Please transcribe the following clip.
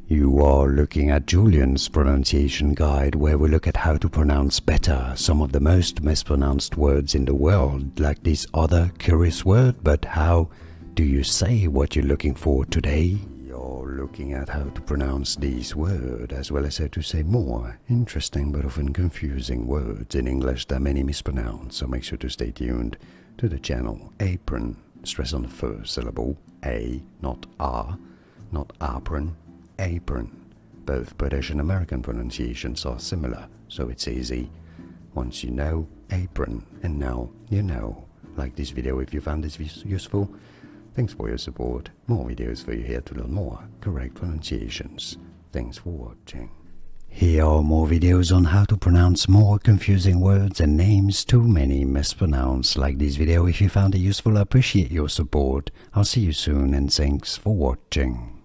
You are looking at Julian's pronunciation guide, where we look at how to pronounce better some of the most mispronounced words in the world, like this other curious word. But how do you say what you're looking for today? You're looking at how to pronounce these words, as well as how to say more interesting but often confusing words in English that many mispronounce, so make sure to stay tuned to the channel. Apron, stress on the first syllable, A, not R, not apron, apron. Both British and American pronunciations are similar, so it's easy. Once you know, apron, and now you know. Like this video if you found this useful. Thanks for your support. More videos for you here to learn more correct pronunciations. Thanks for watching. Here are more videos on how to pronounce more confusing words and names too many mispronounced. Like this video if you found it useful. I appreciate your support. I'll see you soon and thanks for watching.